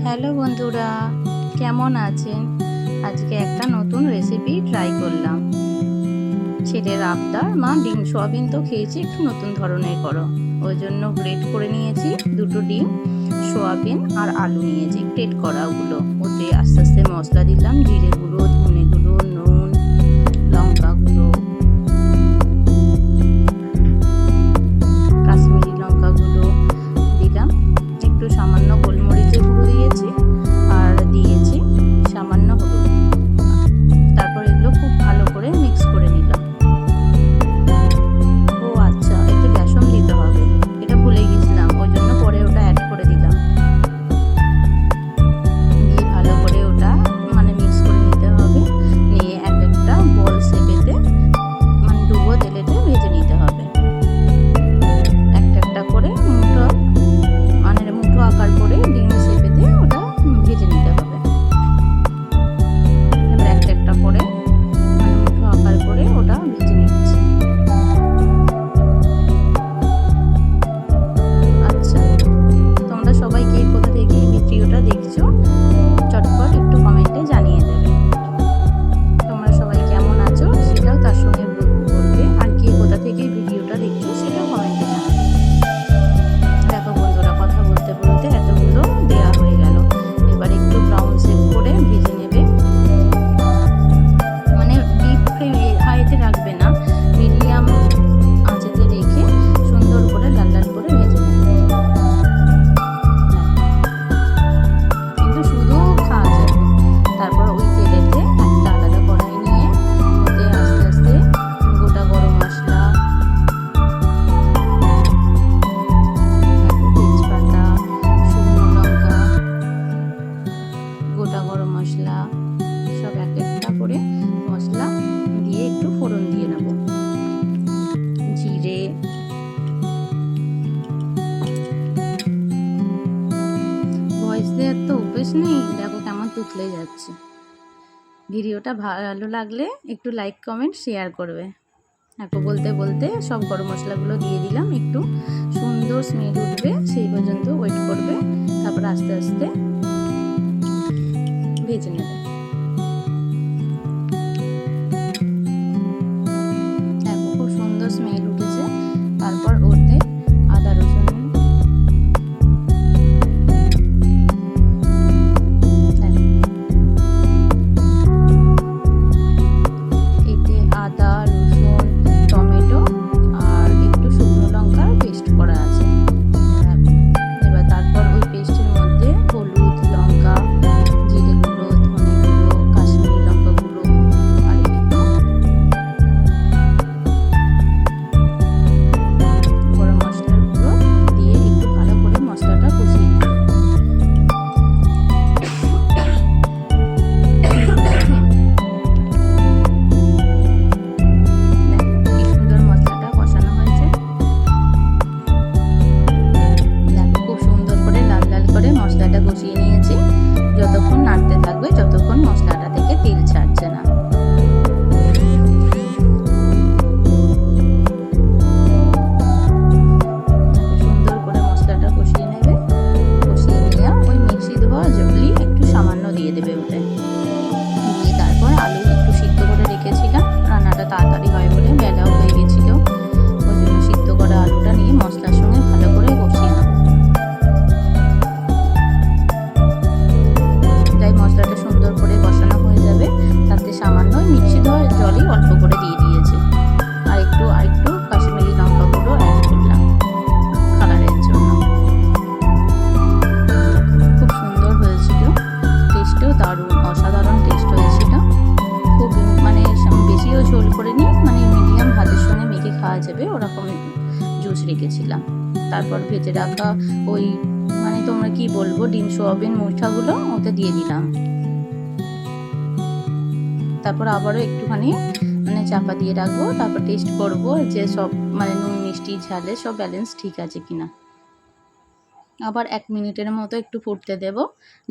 Hello বন্ধুরা, কেমন আছেন? আজকে একটা নতুন রেসিপি ট্রাই করলাম। ছেলের আবদার, মা ডিম সোয়াবিন তো খেয়েছি, একটু নতুন ধরনের করো। ওই জন্য গ্রেট করে নিয়েছি দুটো ডিম, সোয়াবিন আর আলু নিয়েছি গ্রেট করা। ওগুলো ওতে আস্তে আস্তে মশলা দিলাম, জিরে গুঁড়ো, ধনে গুঁড়ো, নুন, লঙ্কা গুঁড়ো, কাশ্মীরি লঙ্কা গুঁড়ো দিলাম, একটু সামান্য গোলমরিচের গুঁড়ো দিয়েছি আর দিয়েছি সামান্য হলুদ। তারপর এগুলো খুব ভালো করে মিক্স করে নিলাম। ও আচ্ছা, একটু বেসন দিতে হবে, এটা ভুলে গেছিলাম, ওই জন্য পরে ওটা অ্যাড করে দিলাম। দিয়ে ভালো করে ওটা মিক্স করে নিতে হবে। নিয়ে এক একটা বল শেপেতে ডুবো তেলেতে ভেজে নিতে হবে। একটা একটা করে মুঠো আকার করে ডিম শেপেতে ওটা ভেজে নিতে হবে। এবার একটা একটা করে মুঠো আকার করে ওটা ভেজে নিচ্ছি। আচ্ছা, তোমরা সবাই কে কোথা থেকে এই ভিডিওটা দেখছো চটপট একটু কমেন্টে জানিয়ে দেবে। তোমরা সবাই কেমন আছো সেটাও তার সঙ্গে বলবে, আর কে কোথা থেকে ভিডিওটা দেখছো সেটাও কমেন্টে জানাবে। দেখো বন্ধুরা, কথা বলতে বলতে এতগুলো দেওয়া হয়ে গেল। এবার একটু ব্রাউন শেপ করে ভেজে নেবে, ডিপ হাইতে রাখবে না, মিডিয়াম আঁচেতে রেখে সুন্দর করে লাল লাল করে ভেজে নেবে। কিন্তু শুধু খাওয়া যাবে। তারপর ওই তেলেতে একটা আলাদা কড়াই নিয়ে ওতে আস্তে আস্তে গোটা গরম মশলা, তেজপাতা, শুকনো লঙ্কা, গোটা গরম মশলা সব এক একটা করে মশলা দিয়ে একটু ফোড়ন দিয়ে নেব। জিরে, ভয়েস দেওয়ার তো অভ্যেস নেই, দেখো কেমন তুতলে যাচ্ছে। ভিডিওটা ভালো লাগলে একটু লাইক কমেন্ট শেয়ার করবে। এখন বলতে বলতে সব গরম মশলাগুলো দিয়ে দিলাম, একটু সুন্দর স্মেল উঠবে সেই পর্যন্ত ওয়েট করবে। তারপর আস্তে আস্তে ভেজে নেবে। দেখো খুব সুন্দর স্মেল উঠেছে। তারপর ওতে আদা রসুন, এতে আদা রসুন টমেটো আর একটু শুকনো লঙ্কার পেস্ট করা আছে। এবার তারপর ওই পেস্টের মধ্যে হলুদ, লঙ্কা, জিরে গুঁড়ো, ধনে গুঁড়ো, কাশ্মীরি লঙ্কা গুঁড়ো আর একটু গরম মশলার গুঁড়ো দিয়ে একটু ভালো করে মশলাটা কষিয়ে নেব। কি সুন্দর মশলাটা কষানো হয়েছে। দেখো খুব সুন্দর করে লাল লাল করে মশলাটা কষিয়ে নিয়েছি। যতক্ষণ নাড়তে থাকবে যতক্ষণ মশলাটা থেকে তেল ছাড়ছে না। সুন্দর করে মশলাটা কষিয়ে নেবে। কষিয়ে নিয়ে ওই মিক্সি ধোয়া জলি একটু সামান্য দিয়ে দেবে ওতে। দিয়ে তারপর আলু একটু সিদ্ধ করে রেখেছিলাম, রান্নাটা তাড়াতাড়ি হয় বলে, বেলাও হয়ে গেছিল, ওই জন্য সিদ্ধ করা আলুটা নিয়ে মশলার সঙ্গে ভালো করে কষিয়ে নেব। তাই মশলাটা সুন্দর করে কষানো হয়ে যাবে। তাতে সামান্য মিক্সি ধোয়া জলই অল্প করে দিয়ে দিয়েছি, আর একটু কাশ্মীরি লঙ্কা গুঁড়ো অ্যাড করলাম কালারের জন্য। খুব সুন্দর হয়েছিল, টেস্টও দারুণ, অসাধারণ টেস্ট হয়েছিল। খুব বেশিও ঝোল করে নিই, মিডিয়াম ভাতের সঙ্গে মেখে খাওয়া যাবে ওরকম জুস রেখেছিলাম। তারপর ভেজে রাখা ওই তোমরা কি বলবো ডিম সোয়াবিন মুঠাগুলো ওতে দিয়ে দিলাম। তারপর আবারও একটুখানি চাপা দিয়ে রাখবো। তারপর টেস্ট করব যে সব নুন মিষ্টি ঝালে সব ব্যালেন্স ঠিক আছে কিনা। আবার 1 মিনিটের মতো একটু ফুটতে দেব,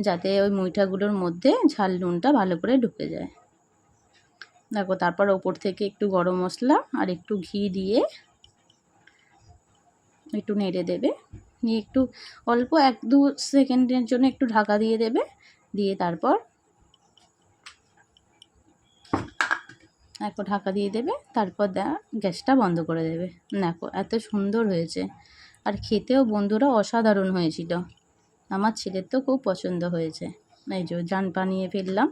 যাতে ওই মুইঠাগুলোর মধ্যে ঝাল নুনটা ভালো করে ঢুকে যায়। দেখো তারপর ওপর থেকে একটু গরম মশলা আর একটু ঘি দিয়ে একটু নেড়ে দেবে। নিয়ে একটু অল্প 1-2 সেকেন্ডের জন্য একটু ঢাকা দিয়ে দেবে, দিয়ে তারপর ঢাকা দিয়ে দেবে, তারপর গ্যাসটা বন্ধ করে দেবে। দেখো এত সুন্দর হয়েছে, আর খেতেও বন্ধুরা অসাধারণ হয়েছিল। আমার ছেলের তো খুব পছন্দ হয়েছে। এই যে জান বানিয়ে ফেললাম।